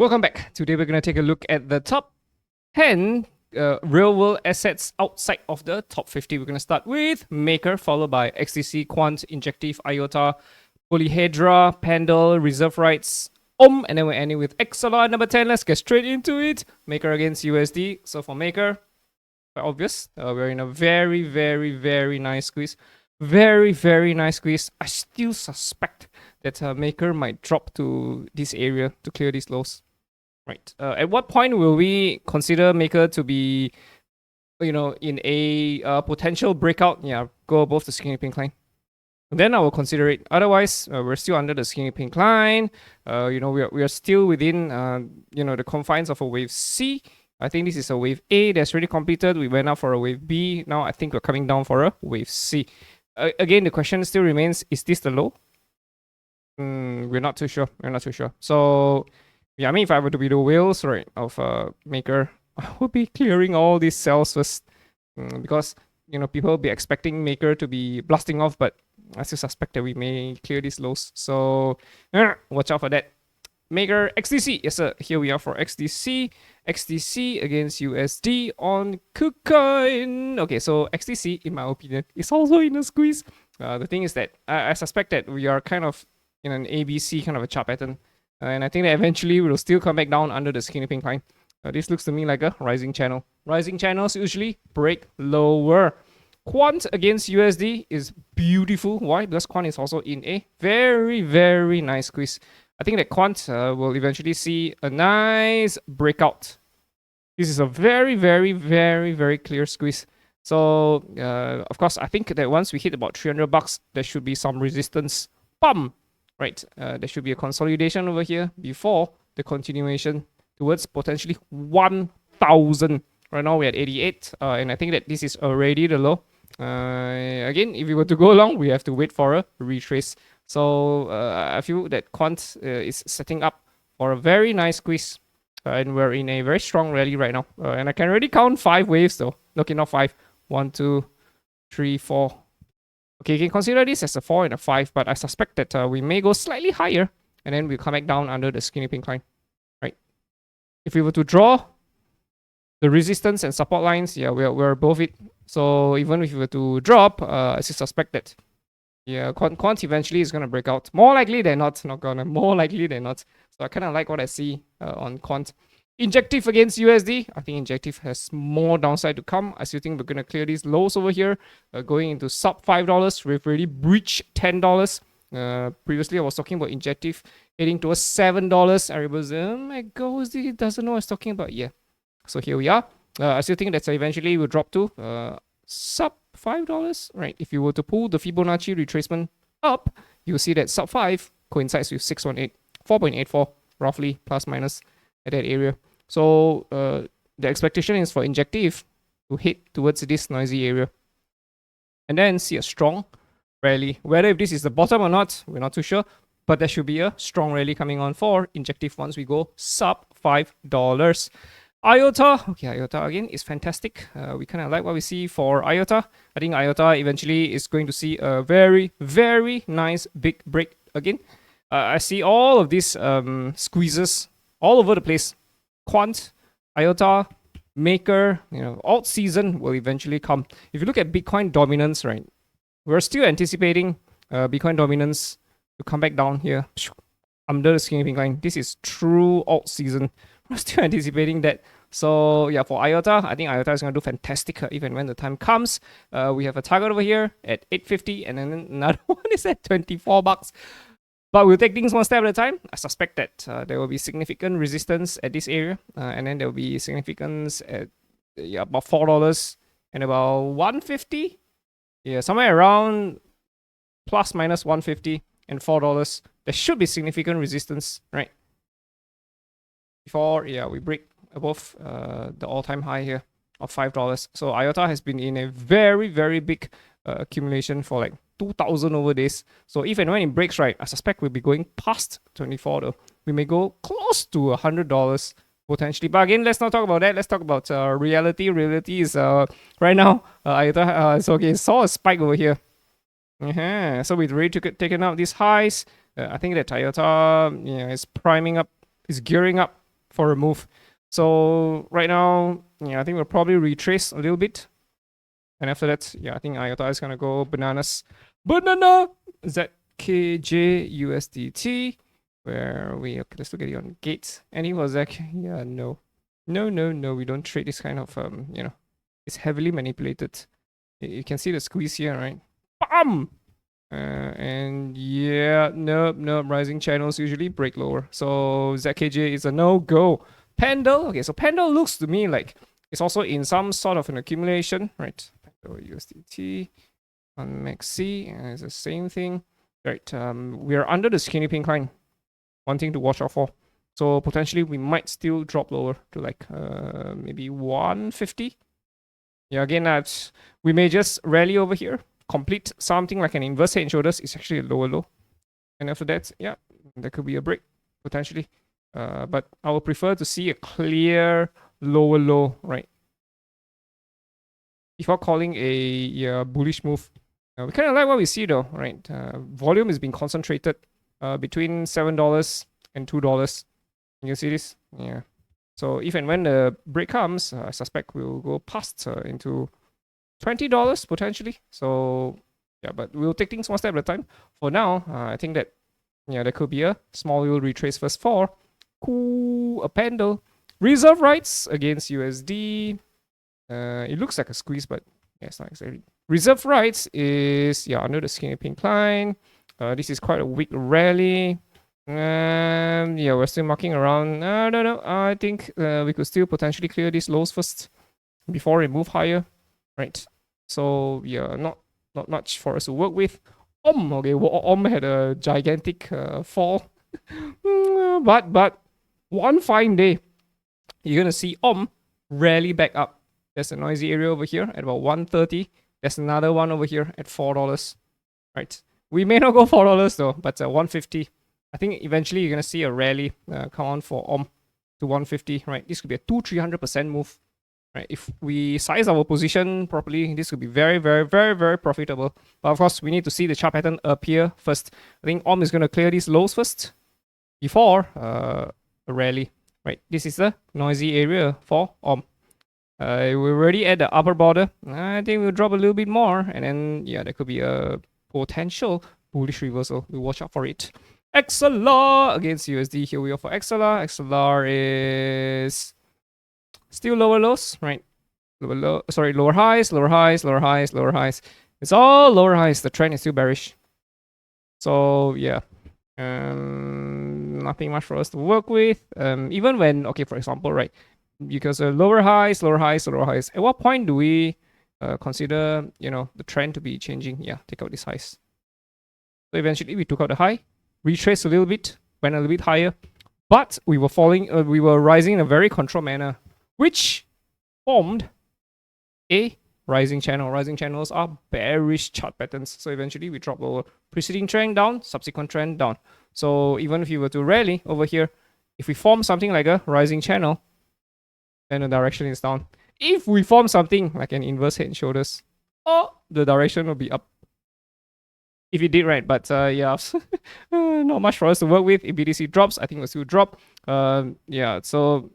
Welcome back. Today we're going to take a look at the top 10 real world assets outside of the top 50. We're going to start with Maker, followed by XTC, Quant, Injective, IOTA, Polyhedra, Pendle, Reserve Rights, and then we're ending with XLR number 10. Let's get straight into it. Maker against USD. So for Maker, quite obvious. We're in a very nice squeeze. Very nice squeeze. I still suspect that Maker might drop to this area to clear these lows. Right. At what point will we consider Maker to be, in a potential breakout? Yeah, go above the skinny pink line. And then I will consider it. Otherwise, we're still under the skinny pink line. We are still within, the confines of a wave C. I think this is a wave A that's already completed. We went up for a wave B. Now I think we're coming down for a wave C. Again, the question still remains: is this the low? We're not too sure. So, yeah, I mean, if I were to be the whales, right, of Maker, I would be clearing all these cells first, because people will be expecting Maker to be blasting off, but I still suspect that we may clear these lows. So, watch out for that. Maker XDC, yes sir. Here we are for XDC. XDC against USD on KuCoin. Okay, so XDC, in my opinion, is also in a squeeze. The thing is that I suspect that we are kind of in an ABC kind of a chart pattern. And I think that eventually we will still come back down under the skinny pink line. This looks to me like a rising channel. Rising channels usually break lower. Quant against USD is beautiful. Why? Because Quant is also in a very nice squeeze. I think that Quant will eventually see a nice breakout. This is a very clear squeeze. So, of course, I think that once we hit about $300, there should be some resistance. Bum! Right, there should be a consolidation over here before the continuation towards potentially 1,000. Right now we're at 88, and I think that this is already the low. Again, if we were to go long, we have to wait for a retrace. So I feel that Quant is setting up for a very nice squeeze, and we're in a very strong rally right now. And I can already count 5 waves though. Okay, not 5. 1, 2, 3, 4. Okay, you can consider this as a 4 and a 5, but I suspect that we may go slightly higher, and then we'll come back down under the skinny pink line, right? If we were to draw the resistance and support lines, yeah, we're above it. So even if we were to drop, I still suspect that, yeah, Quant eventually is going to break out. More likely than not, more likely than not. So I kind of like what I see on Quant. Injective against USD. I think Injective has more downside to come. I still think we're going to clear these lows over here. Going into sub $5. We've already breached $10. Previously, I was talking about Injective heading towards $7. Everybody was, oh my god, he doesn't know what I was talking about. Yeah. So here we are. I still think that eventually will drop to sub $5. Right. If you were to pull the Fibonacci retracement up, you'll see that sub 5 coincides with 618. 4.84 roughly, plus minus, at that area. So the expectation is for Injective to hit towards this noisy area and then see a strong rally. Whether if this is the bottom or not, we're not too sure, but there should be a strong rally coming on for Injective once we go sub $5. IOTA, okay, IOTA again is fantastic. We kind of like what we see for IOTA. I think IOTA eventually is going to see a very nice big break again. I see all of these squeezes all over the place. Quant, IOTA, Maker, alt season will eventually come. If you look at Bitcoin dominance, right, we're still anticipating Bitcoin dominance to come back down here under the skinny pink line. This is true alt season. We're still anticipating that. So yeah, for IOTA, I think IOTA is going to do fantastic even when the time comes. We have a target over here at 850, and then another one is at $24. But we'll take things one step at a time. I suspect that there will be significant resistance at this area, and then there will be significance at about $4 and about 150. Yeah, somewhere around plus minus 150 and $4. There should be significant resistance, right? Before we break above the all-time high here of $5. So IOTA has been in a very big accumulation for like 2,000 over days. So if and when it breaks, right, I suspect we'll be going past 24 though. We may go close to $100 potentially. But again, let's not talk about that. Let's talk about reality. Reality is right now, IOTA, so okay, saw a spike over here. So we've already taken out these highs. I think that IOTA is priming up, is gearing up for a move. So right now, yeah, I think we'll probably retrace a little bit. And after that, yeah, I think IOTA is gonna go bananas. Banana! ZKJ USDT. Where we, okay, let's look at it on Gates. Any was that? Yeah, no. No, we don't trade this kind of, it's heavily manipulated. You can see the squeeze here, right? Bam! And yeah, nope, rising channels usually break lower. So ZKJ is a no-go. Pendle, okay, so Pendle looks to me like it's also in some sort of an accumulation, right? Pendle USDT on MACD, and it's the same thing. Right, we are under the skinny pink line. One thing to watch out for. So potentially we might still drop lower to like maybe 150. Yeah, again, we may just rally over here, complete something like an inverse head and shoulders. It's actually a lower low. And after that, yeah, there could be a break potentially. But I would prefer to see a clear lower low, right? Before calling a bullish move. We kind of like what we see though, right? Volume is being concentrated between $7 and $2. You see this? Yeah. So if and when the break comes, I suspect we'll go past into $20 potentially. So yeah, but we'll take things one step at a time. For now, I think that there could be a small little retrace first for a pendle. Reserve rights against USD. It looks like a squeeze, but yeah, it's not exactly. Reserve rights is under the skinny pink line. This is quite a weak rally. Yeah, we're still marking around. No. I think we could still potentially clear these lows first before we move higher, right? So yeah, not much for us to work with. Okay, well, had a gigantic fall, but one fine day, you're gonna see rally back up. There's a noisy area over here at about 130. There's another one over here at $4. Right. We may not go $4 though, but 150. I think eventually you're gonna see a rally come on for to 150. Right. This could be a 200-300% move. Right. If we size our position properly, this could be very, very, very, very profitable. But of course, we need to see the chart pattern appear first. I think is gonna clear these lows first before a rally. Right. This is the noisy area for we're already at the upper border. I think we'll drop a little bit more, and then there could be a potential bullish reversal. We'll watch out for it. XLR against USD. Here we are for XLR. XLR is still lower lows, right? Lower highs, lower highs, lower highs, lower highs. It's all lower highs. The trend is still bearish. So yeah, nothing much for us to work with. Even when, for example, right, because lower highs, lower highs, lower highs. At what point do we consider, the trend to be changing? Yeah, take out these highs. So eventually we took out the high, retraced a little bit, went a little bit higher, but we were falling, we were rising in a very controlled manner, which formed a rising channel. Rising channels are bearish chart patterns. So eventually we drop lower. Preceding trend down, subsequent trend down. So even if you were to rally over here, if we form something like a rising channel, then the direction is down. If we form something like an inverse head and shoulders, the direction will be up. If it did, right? But yeah, not much for us to work with. If BTC drops, I think we'll still drop. Yeah, so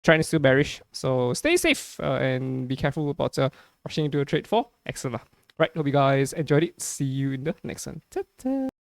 trend is still bearish. So stay safe and be careful about rushing into a trade for XLR. Right, hope you guys enjoyed it. See you in the next one. Ta-ta.